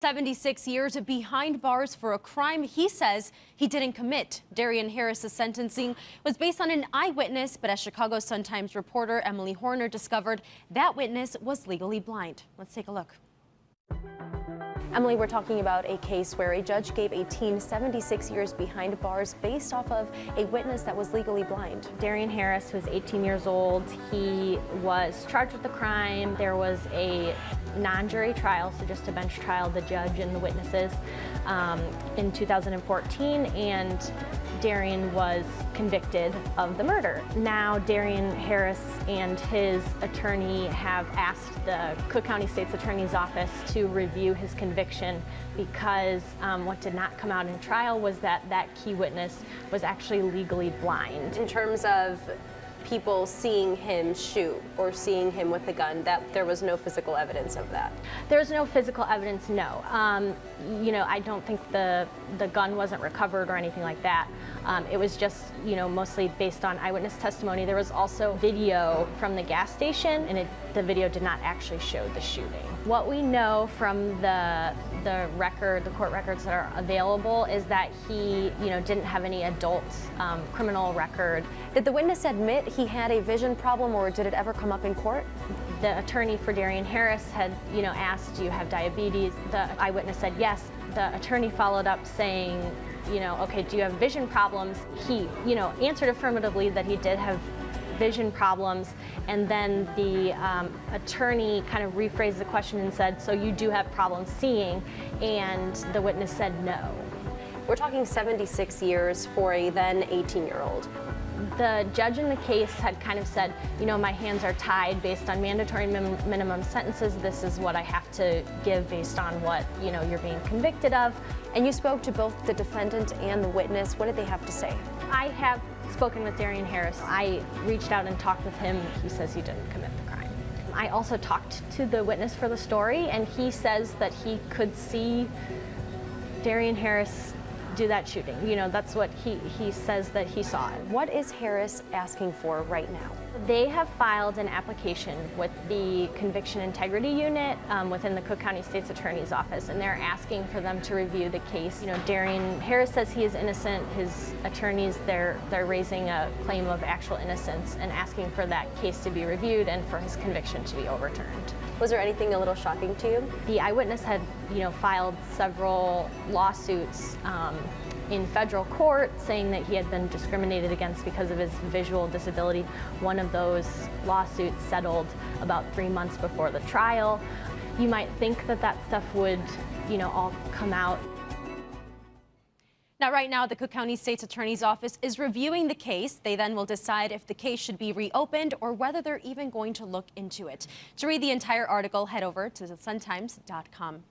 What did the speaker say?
76 years behind bars for a crime he says he didn't commit. Darian Harris's sentencing was based on an eyewitness, but as Chicago Sun-Times reporter Emily Hoerner discovered, that witness was legally blind. Let's take a look. Emily, we're talking about a case where a judge gave a teen 76 years behind bars based off of a witness that was legally blind. Darian Harris was 18 years old. He was charged with the crime. There was a non-jury trial, so just a bench trial, the judge and the witnesses, in 2014, and Darian was convicted of the murder. Now Darian Harris and his attorney have asked the Cook County State's Attorney's Office to review his conviction because what did not come out in trial was that that key witness was actually legally blind. In terms of people seeing him shoot or seeing him with a gun, that there was no physical evidence of that? There's no physical evidence, no. I don't think the gun wasn't recovered or anything like that. It was just, mostly based on eyewitness testimony. There was also video from the gas station, and the video did not actually show the shooting. What we know from the court records that are available is that he, didn't have any adult criminal record. Did the witness admit he had a vision problem, or did it ever come up in court? The attorney for Darian Harris had, asked, do you have diabetes? The eyewitness said yes. The attorney followed up saying, okay, do you have vision problems? He, answered affirmatively that he did have vision problems, and then the attorney kind of rephrased the question and said, so you do have problems seeing? And the witness said no. We're talking 76 years for a then 18-year-old. The judge in the case had kind of said, my hands are tied based on mandatory minimum sentences. This is what I have to give based on what, you're being convicted of. And you spoke to both the defendant and the witness. What did they have to say? I have spoken with Darian Harris. I reached out and talked with him. He says he didn't commit the crime. I also talked to the witness for the story, and he says that he could see Darian Harris do that shooting. That's what he says that he saw. What is Harris asking for right now? They have filed an application with the Conviction Integrity Unit within the Cook County State's Attorney's Office, and they're asking for them to review the case. Darian Harris says he is innocent. His attorneys, they're raising a claim of actual innocence and asking for that case to be reviewed and for his conviction to be overturned. Was there anything a little shocking to you? The eyewitness had, filed several lawsuits in federal court saying that he had been discriminated against because of his visual disability. One of those lawsuits settled about 3 months before the trial. You might think that that stuff would, all come out. Now, right now, the Cook County State's Attorney's Office is reviewing the case. They then will decide if the case should be reopened or whether they're even going to look into it. To read the entire article, head over to thesuntimes.com.